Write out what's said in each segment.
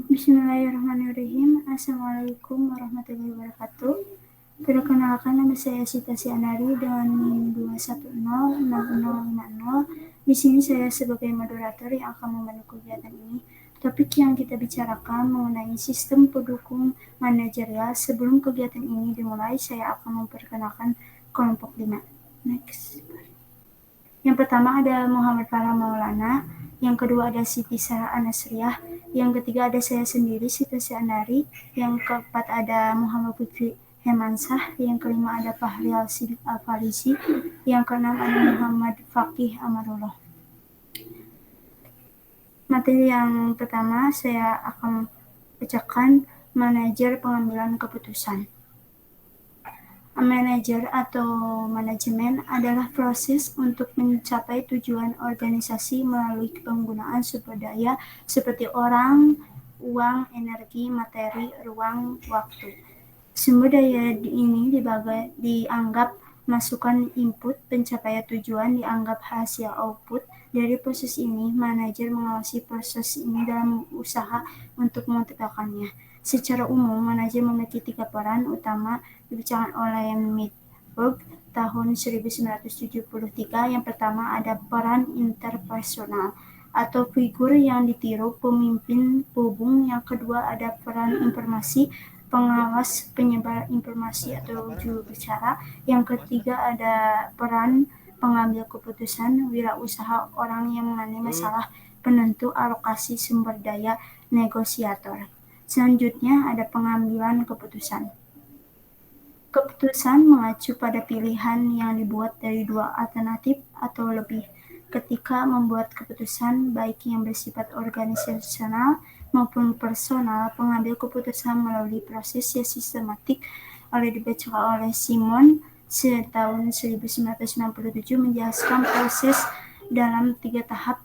Bismillahirrahmanirrahim. Assalamualaikum warahmatullahi wabarakatuh. Perkenalkan, nama saya Sita Sianari dengan NIM 2106050. Di sini saya sebagai moderator yang akan memandu kegiatan ini. Topik yang kita bicarakan mengenai sistem pendukung manajerial. Sebelum kegiatan ini dimulai, saya akan memperkenalkan kelompok 5. Next. Yang pertama ada Muhammad Farah Maulana, yang kedua ada Siti Sarah Anasriah, yang ketiga ada saya sendiri Siti Sianari, yang keempat ada Muhammad Putri Hemansah, yang kelima ada Fahrial Sidik Al-Farisi, yang keenam ada Muhammad Fakih Amarullah. Materi yang pertama saya akan bacakan manajer pengambilan keputusan. Manajer atau manajemen adalah proses untuk mencapai tujuan organisasi melalui penggunaan sumber daya seperti orang, uang, energi, materi, ruang, waktu. Sumber daya ini dianggap masukan input, pencapaian tujuan dianggap hasil output. Dari proses ini, manajer mengawasi proses ini dalam usaha untuk memantapkannya. Secara umum, manajer memiliki 3 peran utama dibicarakan oleh Midberg tahun 1973. Yang pertama ada peran interpersonal atau figur yang ditiru, pemimpin, penghubung. Yang kedua ada peran informasi, pengawas, penyebar informasi atau juru bicara. Yang ketiga ada peran pengambil keputusan, wirausaha, orang yang mengenai masalah, penentu alokasi sumber daya, negosiator. Selanjutnya ada pengambilan keputusan. Keputusan mengacu pada pilihan yang dibuat dari 2 alternatif atau lebih. Ketika membuat keputusan, baik yang bersifat organisasional maupun personal, pengambil keputusan melalui proses yang sistematik dibaca oleh Simon tahun 1997 menjelaskan proses dalam 3 tahap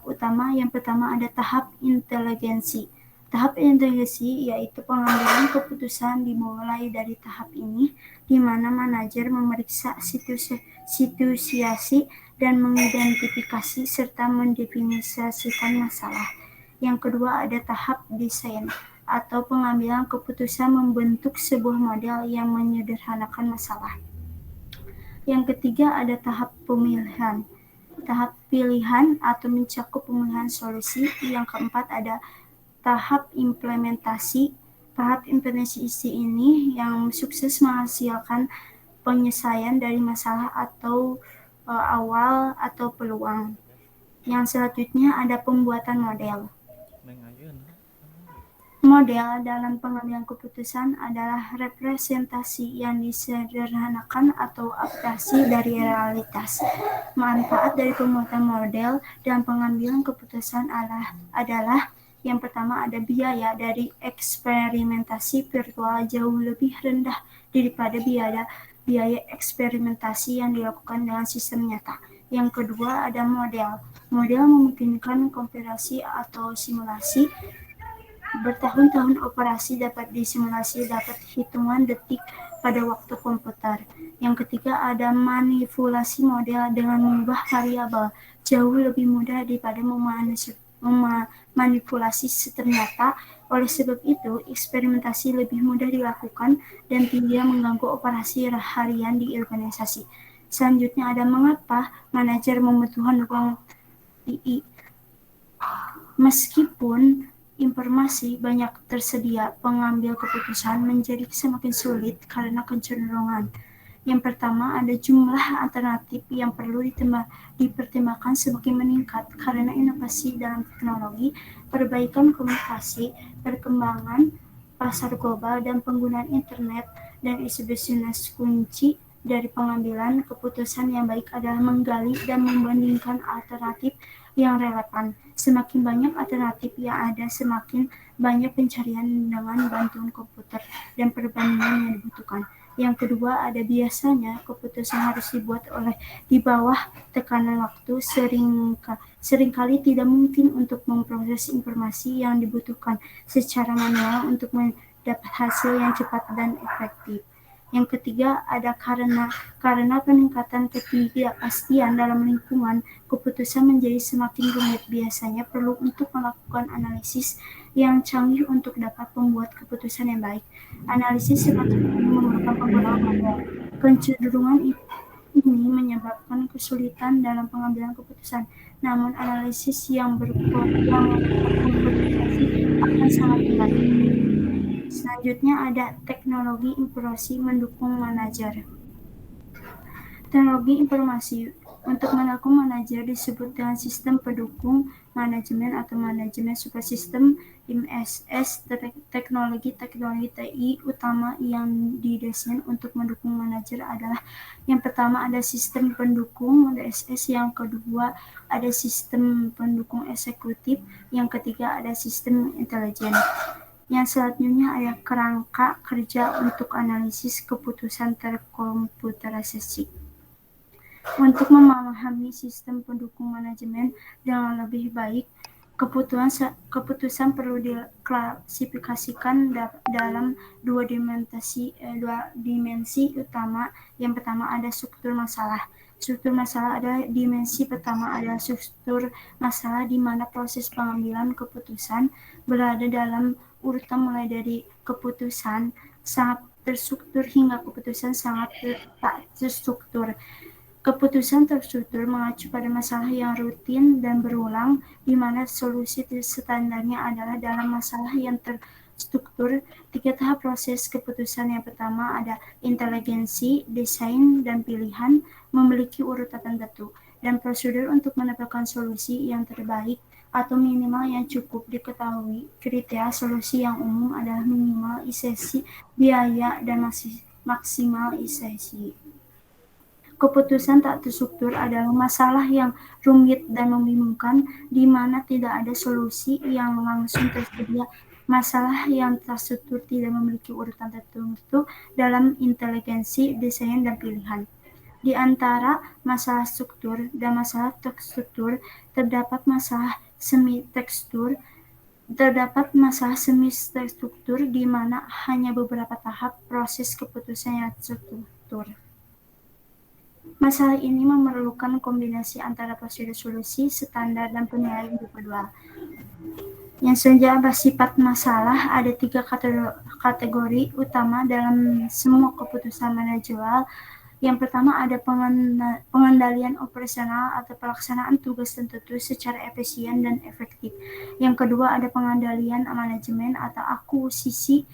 utama. Yang pertama ada tahap inteligensi. Tahap inteligensi yaitu pengambilan keputusan dimulai dari tahap ini, di mana manajer memeriksa situasi dan mengidentifikasi serta mendefinisikan masalah. Yang kedua ada tahap desain atau pengambilan keputusan membentuk sebuah model yang menyederhanakan masalah. Yang ketiga ada tahap pemilihan. Tahap pilihan atau mencakup pemilihan solusi. Yang keempat ada tahap implementasi. Tahap implementasi ini yang sukses menghasilkan penyelesaian dari masalah atau awal atau peluang. Yang selanjutnya ada pembuatan model. Model dalam pengambilan keputusan adalah representasi yang disederhanakan atau adaptasi dari realitas. Manfaat dari pembuatan model dan pengambilan keputusan adalah yang pertama ada biaya dari eksperimentasi virtual jauh lebih rendah daripada biaya eksperimentasi yang dilakukan dengan sistem nyata. Yang kedua ada model. Model memungkinkan kompilasi atau simulasi. Bertahun-tahun operasi dapat disimulasi dapat hitungan detik pada waktu komputer. Yang ketiga ada manipulasi model dengan mengubah variabel. Jauh lebih mudah daripada memanipulasi sistem nyata. Oleh sebab itu, eksperimentasi lebih mudah dilakukan dan tidak mengganggu operasi harian di organisasi. Selanjutnya ada mengapa manajer membutuhkan ruang II. Meskipun informasi banyak tersedia, pengambil keputusan menjadi semakin sulit karena kecenderungan. Yang pertama ada jumlah alternatif yang perlu dipertimbangkan semakin meningkat karena inovasi dalam teknologi, perbaikan komunikasi, perkembangan pasar global, dan penggunaan internet dan isu-isu kunci dari pengambilan keputusan yang baik adalah menggali dan membandingkan alternatif yang relevan. Semakin banyak alternatif yang ada, semakin banyak pencarian dengan bantuan komputer dan perbandingan yang dibutuhkan. Yang kedua ada biasanya keputusan harus dibuat di bawah tekanan waktu. Seringkali tidak mungkin untuk memproses informasi yang dibutuhkan secara manual untuk mendapat hasil yang cepat dan efektif. Yang ketiga ada karena peningkatan ketidakpastian dalam lingkungan, keputusan menjadi semakin rumit. Biasanya perlu untuk melakukan analisis yang canggih untuk dapat membuat keputusan yang baik. Analisis semacam ini memerlukan penggunaan model. Kecenderungan ini menyebabkan kesulitan dalam pengambilan keputusan, namun analisis yang terkomputerisasi akan sangat membantu. Selanjutnya ada teknologi informasi mendukung manajer. Teknologi informasi untuk mendukung manajer disebut dengan sistem pendukung manajemen atau manajemen subsistem (MSS). Teknologi TI utama yang didesain untuk mendukung manajer adalah: yang pertama ada sistem pendukung DSS, yang kedua ada sistem pendukung eksekutif, yang ketiga ada sistem intelijen. Yang selanjutnya ada kerangka kerja untuk analisis keputusan terkomputerisasi. Untuk memahami sistem pendukung manajemen dengan lebih baik, keputusan perlu diklasifikasikan dalam dua dimensi utama. Yang pertama ada struktur masalah. Struktur masalah adalah dimensi pertama adalah struktur masalah, di mana proses pengambilan keputusan berada dalam urutan mulai dari keputusan sangat terstruktur hingga keputusan sangat tak terstruktur. Keputusan terstruktur mengacu pada masalah yang rutin dan berulang, di mana solusi standarnya adalah dalam masalah yang terstruktur. 3 tahap proses keputusan. Yang pertama ada inteligensi, desain, dan pilihan, memiliki urutan tertentu, dan prosedur untuk mendapatkan solusi yang terbaik atau minimal yang cukup diketahui. Kriteria solusi yang umum adalah minimal ICC, biaya, dan maksimal ICC. Keputusan tak terstruktur adalah masalah yang rumit dan membingungkan, di mana tidak ada solusi yang langsung tersedia. Masalah yang terstruktur tidak memiliki urutan tertentu dalam inteligensi, desain, dan pilihan. Di antara masalah struktur dan masalah terstruktur, terdapat masalah semi-terstruktur, di mana hanya beberapa tahap proses keputusan yang terstruktur. Masalah ini memerlukan kombinasi antara prosedur solusi standar dan penilaian individual. Yang selanjutnya bersifat masalah, ada 3 kategori utama dalam semua keputusan manajerial. Yang pertama ada pengendalian operasional atau pelaksanaan tugas tertentu secara efisien dan efektif. Yang kedua ada pengendalian manajemen atau akuisisi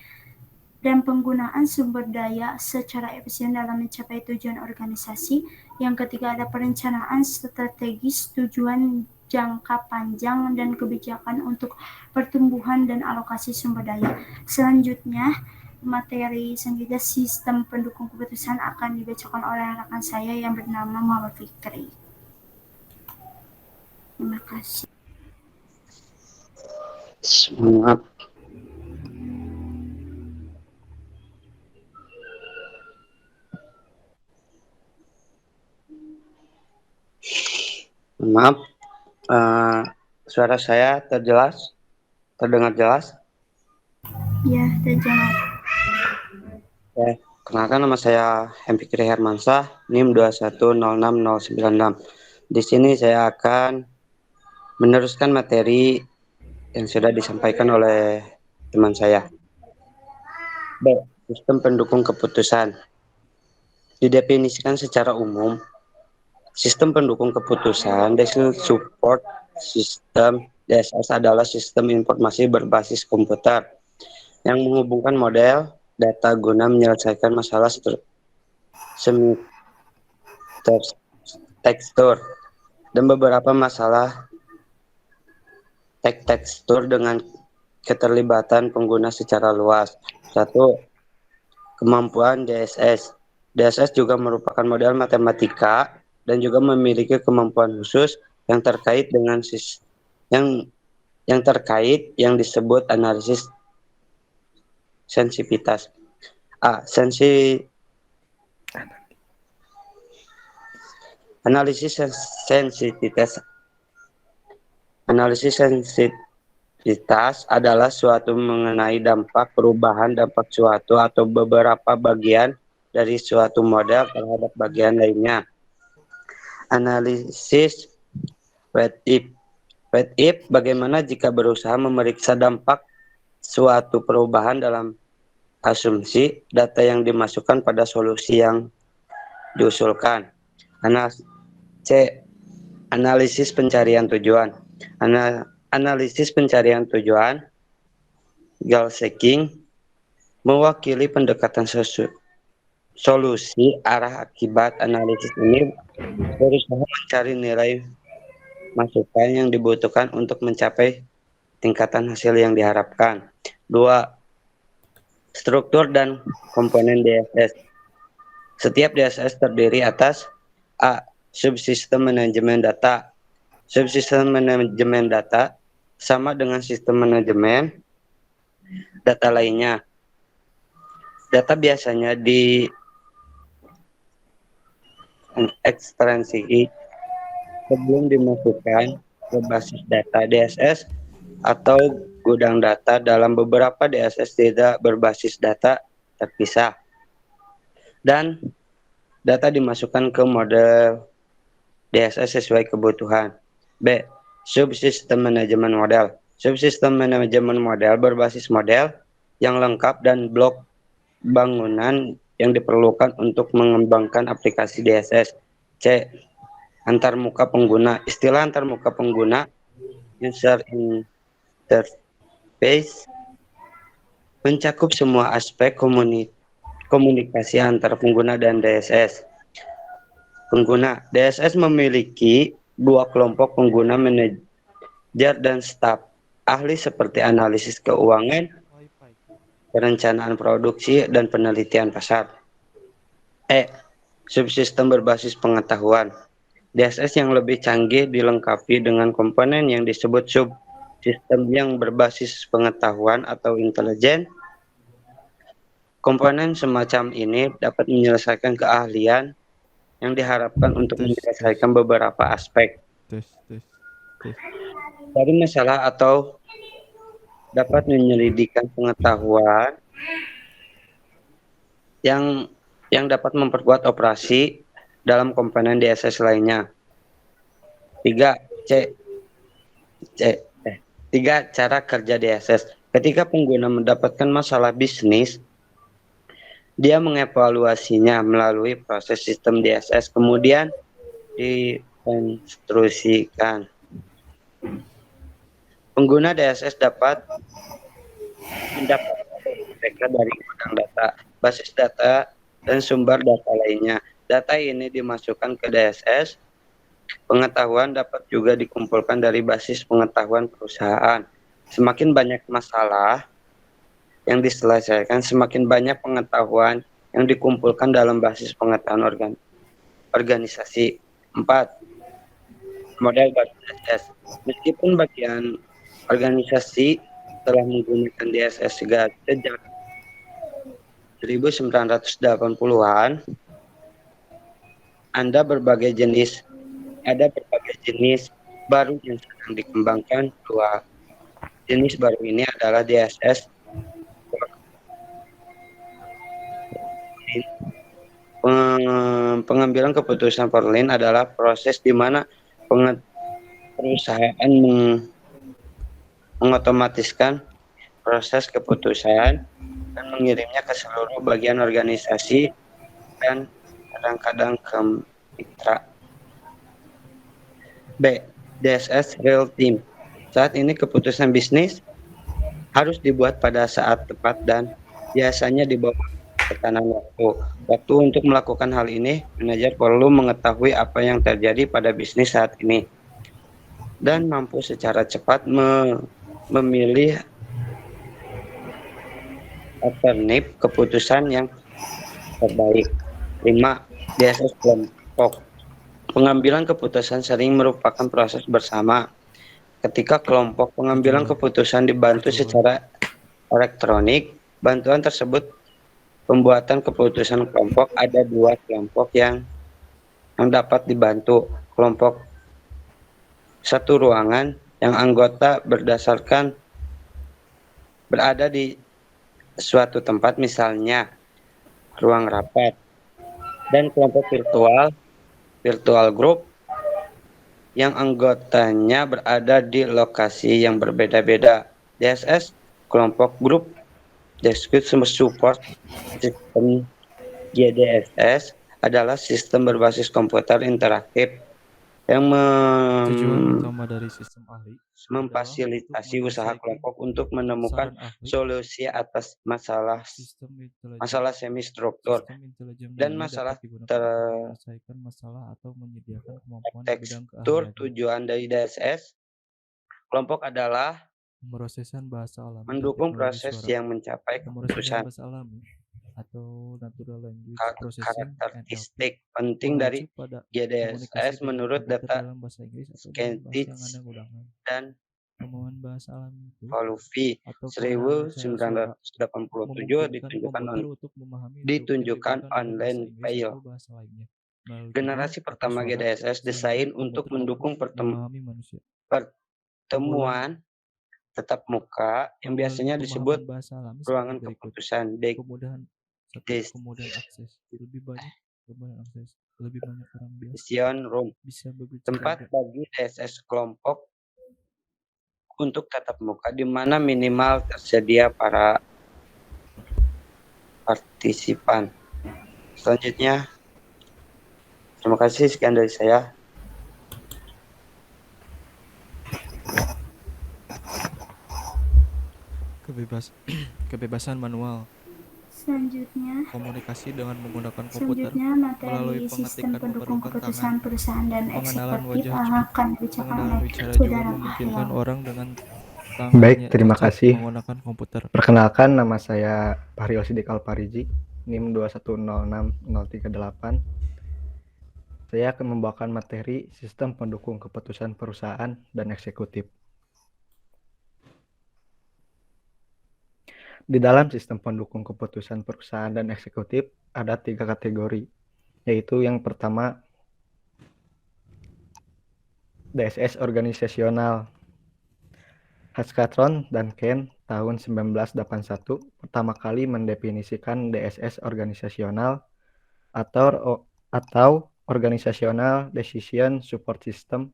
dan penggunaan sumber daya secara efisien dalam mencapai tujuan organisasi. Yang ketiga ada perencanaan strategis, tujuan jangka panjang, dan kebijakan untuk pertumbuhan dan alokasi sumber daya. Selanjutnya, materi selanjutnya sistem pendukung keputusan akan dibacakan oleh rekan saya yang bernama Muhammad Fikri. Terima kasih. Semangat. Maaf, suara saya terdengar jelas? Ya, terdengar. Ya, kenalkan, nama saya Fikri Hermansyah, NIM 2106096. Di sini saya akan meneruskan materi yang sudah disampaikan oleh teman saya. B. Sistem pendukung keputusan. Didefinisikan secara umum, sistem pendukung keputusan Decision Support System (DSS) adalah sistem informasi berbasis komputer yang menghubungkan model data guna menyelesaikan masalah semi-tekstur dan beberapa masalah tekstur dengan keterlibatan pengguna secara luas. 1. Kemampuan DSS. DSS juga merupakan model matematika dan juga memiliki kemampuan khusus yang terkait dengan yang disebut analisis sensitivitas. Analisis sensitivitas adalah suatu mengenai dampak suatu atau beberapa bagian dari suatu model terhadap bagian lainnya. Analisis what if. What if, bagaimana jika berusaha memeriksa dampak suatu perubahan dalam asumsi data yang dimasukkan pada solusi yang diusulkan. C. Analisis pencarian tujuan. Analisis pencarian tujuan, goal seeking, mewakili pendekatan solusi arah akibat. Analisis ini berusaha mencari nilai masukan yang dibutuhkan untuk mencapai tingkatan hasil yang diharapkan. 2. Struktur dan komponen DSS. Setiap DSS terdiri atas A. Subsistem manajemen data. Subsistem manajemen data sama dengan sistem manajemen data lainnya. Data biasanya diekstensi sebelum dimasukkan ke basis data DSS atau gudang data. Dalam beberapa DSS tidak berbasis data terpisah, dan data dimasukkan ke model DSS sesuai kebutuhan. B. Subsistem manajemen model. Subsistem manajemen model berbasis model yang lengkap dan blok bangunan yang diperlukan untuk mengembangkan aplikasi DSS. C. Antarmuka pengguna. Istilah antarmuka pengguna, user interface, mencakup semua aspek komunikasi antar pengguna dan DSS. Pengguna DSS memiliki dua kelompok pengguna, manajer dan staf ahli seperti analisis keuangan, perencanaan produksi, dan penelitian pasar. E. Subsistem berbasis pengetahuan. DSS yang lebih canggih dilengkapi dengan komponen yang disebut subsistem yang berbasis pengetahuan atau intelijen. Komponen semacam ini dapat menyelesaikan keahlian yang diharapkan untuk menyelesaikan beberapa aspek dari masalah atau dapat menyelidikkan pengetahuan yang dapat memperkuat operasi dalam komponen DSS lainnya. 3. Cara kerja DSS. Ketika pengguna mendapatkan masalah bisnis, dia mengevaluasinya melalui proses sistem DSS, kemudian dikonstruksikan. Pengguna DSS dapat mendapatkan mereka dari gudang data, basis data, dan sumber data lainnya. Data ini dimasukkan ke DSS. Pengetahuan dapat juga dikumpulkan dari basis pengetahuan perusahaan. Semakin banyak masalah yang diselesaikan, semakin banyak pengetahuan yang dikumpulkan dalam basis pengetahuan organisasi. 4. Model DSS. Meskipun bagian organisasi telah menggunakan DSS sejak 1980-an, ada berbagai jenis baru yang sedang dikembangkan. 2 jenis baru ini adalah DSS pengambilan keputusan Porlin adalah proses di mana perusahaan mengotomatiskan proses keputusan dan mengirimnya ke seluruh bagian organisasi dan kadang-kadang ke mitra. B. DSS Real Time. Saat ini keputusan bisnis harus dibuat pada saat tepat dan biasanya di bawah tekanan waktu untuk melakukan hal ini, manajer perlu mengetahui apa yang terjadi pada bisnis saat ini dan mampu secara cepat memilih alternatif keputusan yang terbaik. 5. DSS kelompok. Pengambilan keputusan sering merupakan proses bersama. Ketika kelompok pengambilan keputusan dibantu secara elektronik, bantuan tersebut pembuatan keputusan kelompok. Ada 2 kelompok yang dapat dibantu. Kelompok satu ruangan yang anggota berada di suatu tempat, misalnya ruang rapat, dan kelompok virtual group yang anggotanya berada di lokasi yang berbeda-beda. DSS, kelompok grup Discrete Support System GDSS adalah sistem berbasis komputer interaktif yang Tujuan utama dari sistem ahli memfasilitasi usaha kelompok untuk menemukan saran ahli, solusi atas masalah semi-struktur intelijen dan dunia masalah dapat digunakan untuk menyelesaikan masalah atau menyediakan kemampuan bidang tekstur. keahliannya. Tujuan dari DSS kelompok adalah Pemrosesan bahasa alami mendukung dan teknologi proses suara. yang mencapai Pemrosesan keputusan. bahasa alami atau Natural Language Processing NLP Karakteristik penting dari mengacu pada GDSS komunikasi dengan menurut komputer data dalam bahasa Inggris atau dalam bahasa yang Skentich Anda gunakan. dan Pemahaman bahasa alami itu Voluvi atau pengalaman bicara suara 1987 memungkinkan komputer untuk memahami instruksi yang ditunjukkan diberikan dalam bahasa online Inggris file. atau bahasa lainnya melalui Generasi jurnal atau pertama suara GDSS sehingga desain untuk komputer mendukung mampu memahami manusia. pertemuan tatap muka yang biasanya disebut Pemahaman bahasa alami ruangan sebagai berikut. keputusan. Kemudahan akses. Lebih banyak orang biasa Decision Room, bisa berbicara tempat bagi DSS kelompok untuk tatap muka di mana minimal tersedia para partisipan. Selanjutnya, terima kasih, sekian dari saya. kebebasan manual. Selanjutnya, Komunikasi dengan menggunakan komputer materi sistem pendukung keputusan perusahaan dan eksekutif akan dibicarakan oleh bicara juga Saudara memungkinkan Mahril. orang dengan tangannya Baik, terima tercap kasih. menggunakan komputer. Perkenalkan, nama saya Fahrial Sidik Alpariji, NIM 2106038. Saya akan membawakan materi sistem pendukung keputusan perusahaan dan eksekutif. Di dalam sistem pendukung keputusan perusahaan dan eksekutif ada 3 kategori, yaitu yang pertama DSS organisasional. Haskatron dan Ken tahun 1981 pertama kali mendefinisikan DSS organisasional atau Organizational Decision Support System,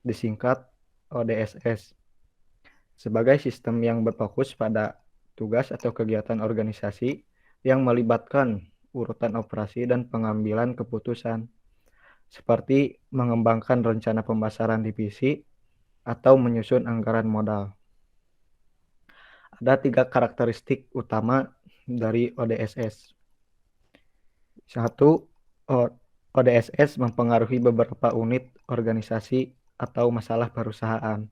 disingkat ODSS, sebagai sistem yang berfokus pada tugas atau kegiatan organisasi yang melibatkan urutan operasi dan pengambilan keputusan, seperti mengembangkan rencana pemasaran divisi atau menyusun anggaran modal. Ada 3 karakteristik utama dari ODSS. 1. ODSS mempengaruhi beberapa unit organisasi atau masalah perusahaan.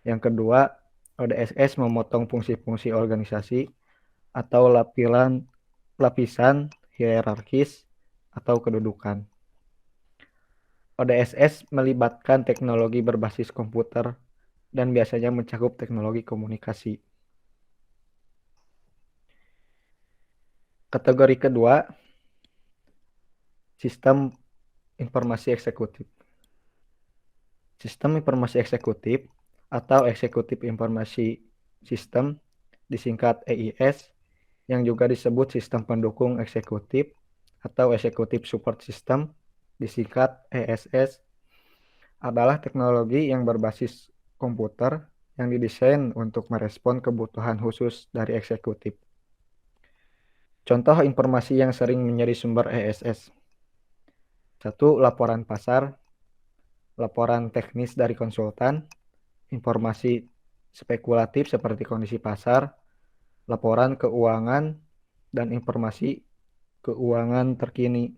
Yang kedua, ODSS memotong fungsi-fungsi organisasi atau lapisan hierarkis atau kedudukan. ODSS melibatkan teknologi berbasis komputer dan biasanya mencakup teknologi komunikasi. Kategori kedua, sistem informasi eksekutif. Sistem informasi eksekutif atau Executive Informasi System, disingkat EIS, yang juga disebut sistem pendukung eksekutif atau Executive Support System, disingkat ESS, adalah teknologi yang berbasis komputer yang didesain untuk merespon kebutuhan khusus dari eksekutif. Contoh informasi yang sering menjadi sumber ESS. 1. Laporan pasar, laporan teknis dari konsultan, informasi spekulatif seperti kondisi pasar, laporan keuangan, dan informasi keuangan terkini.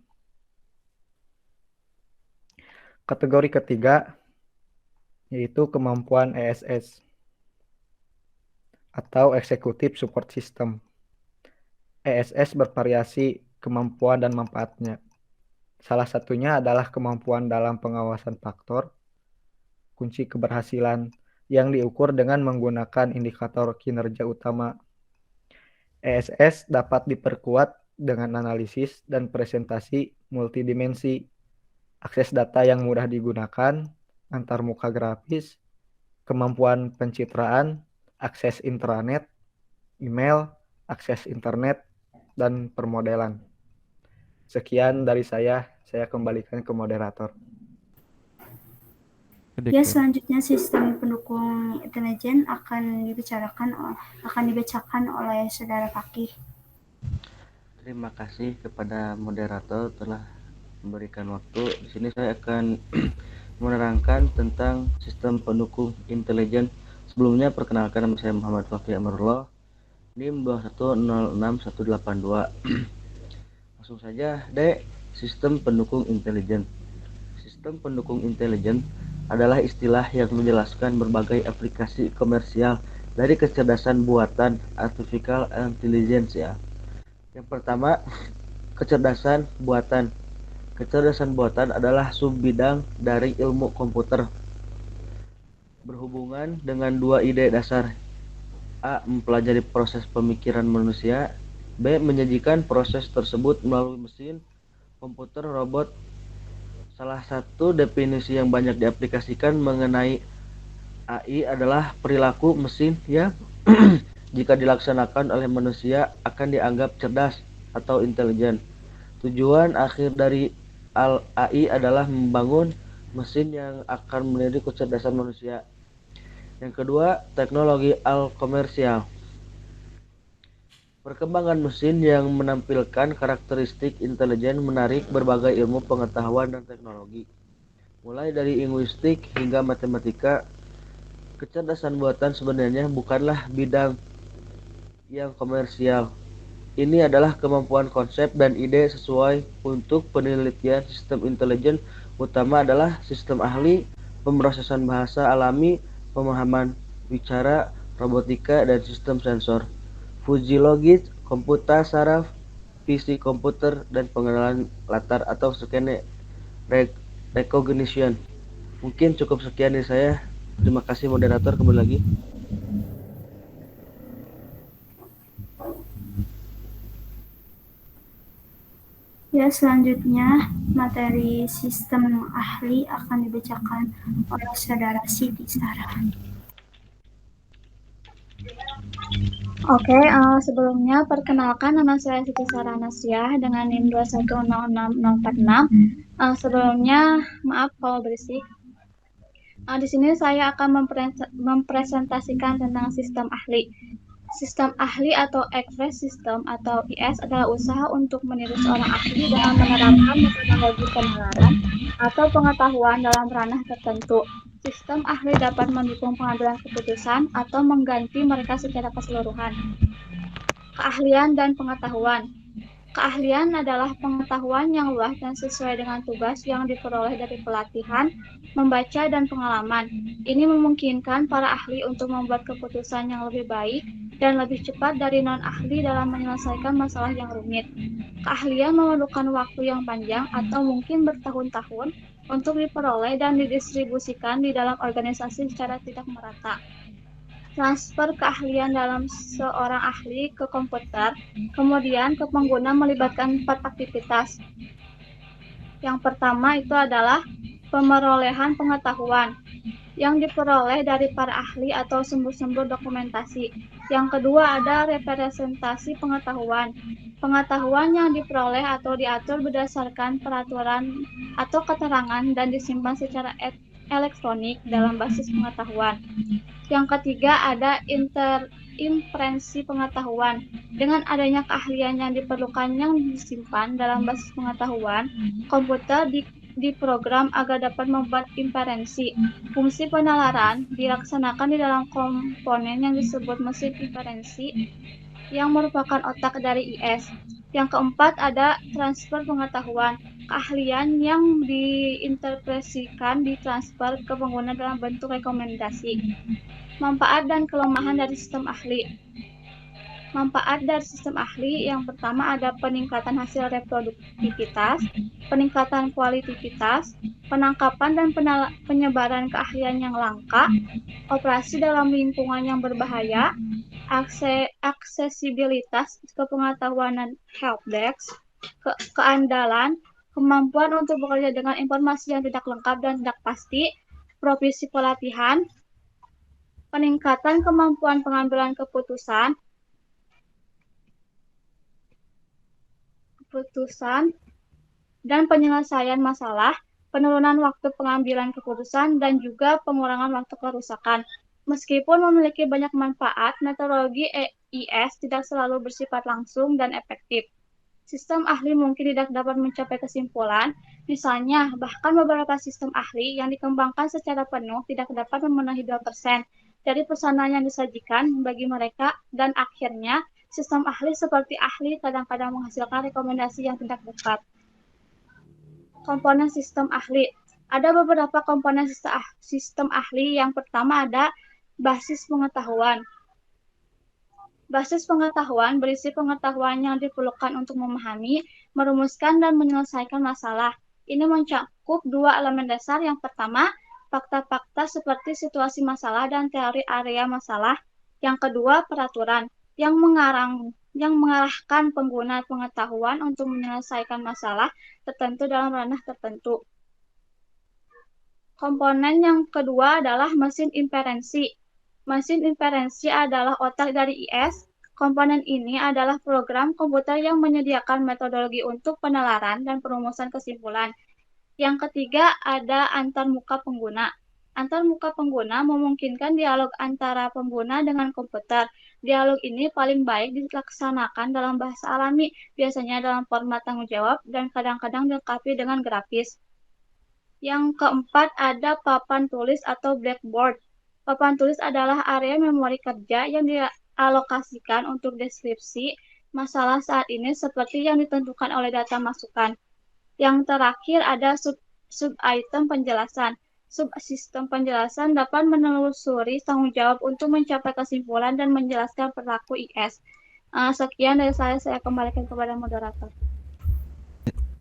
Kategori ketiga yaitu kemampuan ESS atau Executive Support System. ESS bervariasi kemampuan dan manfaatnya. Salah satunya adalah kemampuan dalam pengawasan faktor, kunci keberhasilan yang diukur dengan menggunakan indikator kinerja utama. ESS dapat diperkuat dengan analisis dan presentasi multidimensi, akses data yang mudah digunakan, antarmuka grafis, kemampuan pencitraan, akses intranet, email, akses internet, dan permodelan. Sekian dari saya kembalikan ke moderator. Ya, selanjutnya sistem pendukung intelijen akan dibacakan oleh Saudara Fakih. Terima kasih kepada moderator telah memberikan waktu. Di sini saya akan menerangkan tentang sistem pendukung intelijen. Sebelumnya perkenalkan, nama saya Muhammad Fakih Amarullah, NIM 2106182. Langsung saja, sistem pendukung intelijen. Sistem pendukung intelijen adalah istilah yang menjelaskan berbagai aplikasi komersial dari kecerdasan buatan artificial intelligence ya. Yang pertama, kecerdasan buatan. Kecerdasan buatan adalah subbidang dari ilmu komputer, berhubungan dengan dua ide dasar. A. Mempelajari proses pemikiran manusia. B. Menyajikan proses tersebut melalui mesin, komputer, robot. Salah satu definisi yang banyak diaplikasikan mengenai AI adalah perilaku mesin yang jika dilaksanakan oleh manusia akan dianggap cerdas atau intelijen. Tujuan akhir dari AI adalah membangun mesin yang akan meniru kecerdasan manusia. Yang kedua, teknologi al-komersial. Perkembangan mesin yang menampilkan karakteristik intelijen menarik berbagai ilmu pengetahuan dan teknologi. Mulai dari linguistik hingga matematika, kecerdasan buatan sebenarnya bukanlah bidang yang komersial. Ini adalah kemampuan konsep dan ide sesuai untuk penelitian sistem intelijen, utama adalah sistem ahli, pemrosesan bahasa alami, pemahaman bicara, robotika, dan sistem sensor, fusi logis, komputer saraf, visi komputer, dan pengenalan latar atau scan recognition. Mungkin cukup sekian dari saya. Terima kasih moderator, kembali lagi. Ya, selanjutnya materi sistem ahli akan dibacakan oleh Saudara Siti Sarah. Oke, sebelumnya perkenalkan, nama saya Siti Sarah Nasyah dengan NIM 2106046. Sebelumnya maaf kalau berisik. Di sini saya akan mempresentasikan tentang sistem ahli. Sistem ahli atau Express System atau IS adalah usaha untuk meniru seorang ahli dengan menerapkan metodologi penalaran atau pengetahuan dalam ranah tertentu. Sistem ahli dapat mendukung pengambilan keputusan atau mengganti mereka secara keseluruhan. Keahlian dan pengetahuan. Keahlian adalah pengetahuan yang luas dan sesuai dengan tugas yang diperoleh dari pelatihan, membaca, dan pengalaman. Ini memungkinkan para ahli untuk membuat keputusan yang lebih baik dan lebih cepat dari non-ahli dalam menyelesaikan masalah yang rumit. Keahlian memerlukan waktu yang panjang atau mungkin bertahun-tahun untuk diperoleh dan didistribusikan di dalam organisasi secara tidak merata. Transfer keahlian dalam seorang ahli ke komputer, kemudian ke pengguna melibatkan 4 aktivitas. Yang pertama itu adalah pemerolehan pengetahuan yang diperoleh dari para ahli atau sumber-sumber dokumentasi. Yang kedua ada representasi pengetahuan. Pengetahuan yang diperoleh atau diatur berdasarkan peraturan atau keterangan dan disimpan secara elektronik dalam basis pengetahuan. Yang ketiga ada impresi pengetahuan. Dengan adanya keahlian yang diperlukan yang disimpan dalam basis pengetahuan, komputer diprogram agar dapat membuat inferensi. Fungsi penalaran dilaksanakan di dalam komponen yang disebut mesin inferensi yang merupakan otak dari IS. Yang keempat ada transfer pengetahuan. Keahlian yang diinterpretasikan ditransfer ke pengguna dalam bentuk rekomendasi. Manfaat dan kelemahan dari sistem ahli. Manfaat dari sistem ahli yang pertama ada peningkatan hasil reproduktivitas, peningkatan kualitivitas, penangkapan dan penyebaran keahlian yang langka, operasi dalam lingkungan yang berbahaya, aksesibilitas kepengetahuan dan helpdesk, keandalan, kemampuan untuk bekerja dengan informasi yang tidak lengkap dan tidak pasti, provisi pelatihan, peningkatan kemampuan pengambilan keputusan, keputusan dan penyelesaian masalah, penurunan waktu pengambilan keputusan, dan juga pengurangan waktu kerusakan. Meskipun memiliki banyak manfaat, metodologi EIS tidak selalu bersifat langsung dan efektif. Sistem ahli mungkin tidak dapat mencapai kesimpulan, misalnya bahkan beberapa sistem ahli yang dikembangkan secara penuh tidak dapat memenuhi 2% dari pesanan yang disajikan bagi mereka, dan akhirnya sistem ahli seperti ahli kadang-kadang menghasilkan rekomendasi yang tidak tepat. Komponen sistem ahli. Ada beberapa komponen sistem ahli. Yang pertama ada basis pengetahuan. Basis pengetahuan berisi pengetahuan yang diperlukan untuk memahami, merumuskan, dan menyelesaikan masalah. Ini mencakup dua elemen dasar. Yang pertama, fakta-fakta seperti situasi masalah dan teori area masalah. Yang kedua, peraturan yang mengarahkan pengguna pengetahuan untuk menyelesaikan masalah tertentu dalam ranah tertentu. Komponen yang kedua adalah mesin inferensi. Mesin inferensi adalah otak dari IS. Komponen ini adalah program komputer yang menyediakan metodologi untuk penalaran dan perumusan kesimpulan. Yang ketiga ada antarmuka pengguna. Antarmuka pengguna memungkinkan dialog antara pengguna dengan komputer. Dialog ini paling baik dilaksanakan dalam bahasa alami, biasanya dalam format tanggung jawab dan kadang-kadang dilengkapi dengan grafis. Yang keempat ada papan tulis atau blackboard. Papan tulis adalah area memori kerja yang dialokasikan untuk deskripsi masalah saat ini seperti yang ditentukan oleh data masukan. Yang terakhir ada sub-item penjelasan. Subsistem penjelasan dapat menelusuri tanggung jawab untuk mencapai kesimpulan dan menjelaskan perilaku IS. Sekian dari saya kembalikan kepada moderator.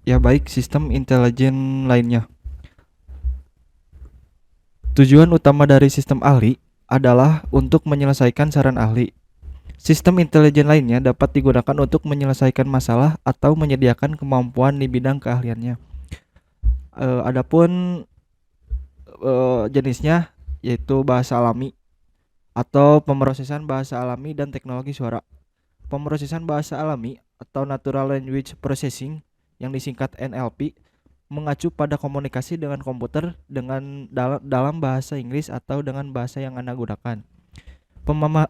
Ya baik, sistem intelijen lainnya. Tujuan utama dari sistem ahli adalah untuk menyelesaikan saran ahli. Sistem intelijen lainnya dapat digunakan untuk menyelesaikan masalah atau menyediakan kemampuan di bidang keahliannya. Adapun jenisnya yaitu bahasa alami atau pemrosesan bahasa alami dan teknologi suara. Pemrosesan bahasa alami atau Natural Language Processing yang disingkat NLP mengacu pada komunikasi dengan komputer dengan dalam bahasa Inggris atau dengan bahasa yang Anda gunakan.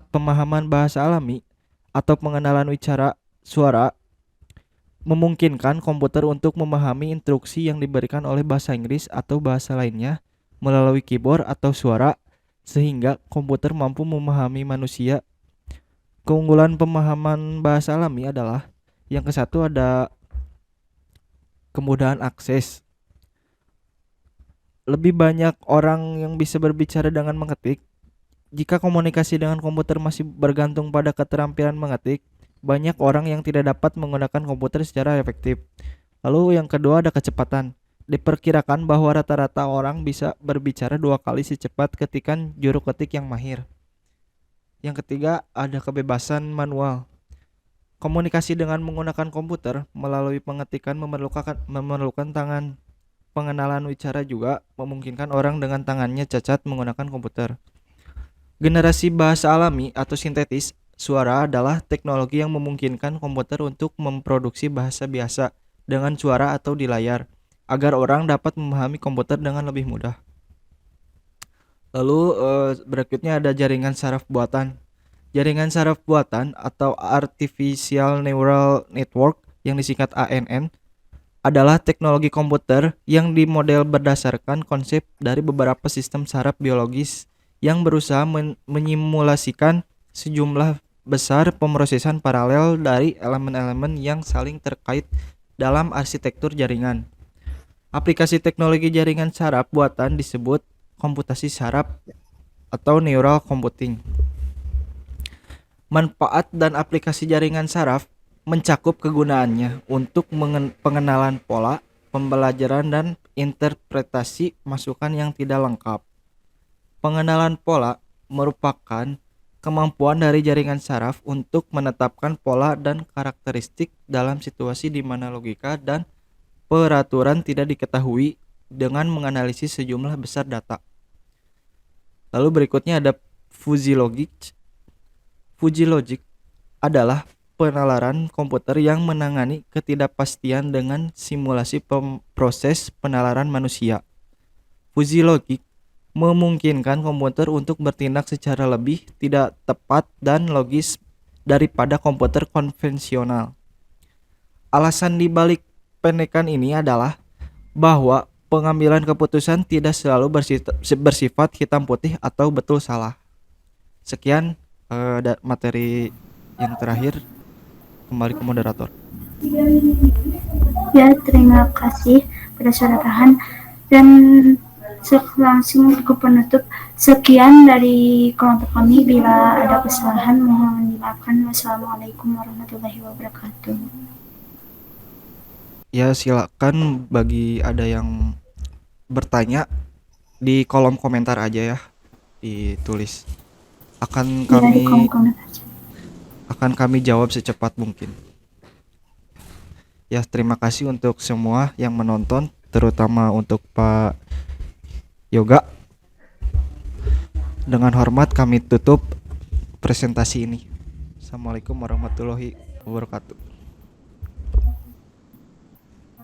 Pemahaman bahasa alami atau pengenalan wicara suara memungkinkan komputer untuk memahami instruksi yang diberikan oleh bahasa Inggris atau bahasa lainnya melalui keyboard atau suara sehingga komputer mampu memahami manusia. Keunggulan pemahaman bahasa alami adalah yang ke-1 ada kemudahan akses. Lebih banyak orang yang bisa berbicara dengan mengetik. Jika komunikasi dengan komputer masih bergantung pada keterampilan mengetik, banyak orang yang tidak dapat menggunakan komputer secara efektif. Lalu yang kedua ada kecepatan. Diperkirakan bahwa rata-rata orang bisa berbicara 2 kali secepat ketikan juru ketik yang mahir. Yang ketiga ada kebebasan manual. Komunikasi dengan menggunakan komputer melalui pengetikan memerlukan tangan. Pengenalan wicara juga memungkinkan orang dengan tangannya cacat menggunakan komputer. Generasi bahasa alami atau sintetis suara adalah teknologi yang memungkinkan komputer untuk memproduksi bahasa biasa dengan suara atau di layar agar orang dapat memahami komputer dengan lebih mudah. Lalu berikutnya ada jaringan saraf buatan. Jaringan saraf buatan atau Artificial Neural Network yang disingkat ANN adalah teknologi komputer yang dimodel berdasarkan konsep dari beberapa sistem saraf biologis yang berusaha menyimulasikan sejumlah besar pemrosesan paralel dari elemen-elemen yang saling terkait dalam arsitektur jaringan. Aplikasi teknologi jaringan saraf buatan disebut komputasi saraf atau neural computing. Manfaat dan aplikasi jaringan saraf mencakup kegunaannya untuk pengenalan pola, pembelajaran dan interpretasi masukan yang tidak lengkap. Pengenalan pola merupakan kemampuan dari jaringan saraf untuk menetapkan pola dan karakteristik dalam situasi di mana logika dan peraturan tidak diketahui dengan menganalisis sejumlah besar data. Lalu berikutnya ada fuzzy logic. Fuzzy logic adalah penalaran komputer yang menangani ketidakpastian dengan simulasi proses penalaran manusia. Fuzzy logic memungkinkan komputer untuk bertindak secara lebih tidak tepat dan logis daripada komputer konvensional. Alasan dibalik pendekan ini adalah bahwa pengambilan keputusan tidak selalu bersifat hitam putih atau betul salah. Sekian materi yang terakhir, kembali ke moderator. Ya, terima kasih pada Rahan. Dan langsung ke penutup, sekian dari kelompok kami. Bila ada kesalahan mohon dimaafkan. Wassalamualaikum warahmatullahi wabarakatuh. Ya, silakan bagi ada yang bertanya di kolom komentar aja ya, ditulis. Akan kami jawab secepat mungkin. Ya, terima kasih untuk semua yang menonton, terutama untuk Pak Yoga. Dengan hormat kami tutup presentasi ini. Assalamualaikum warahmatullahi wabarakatuh.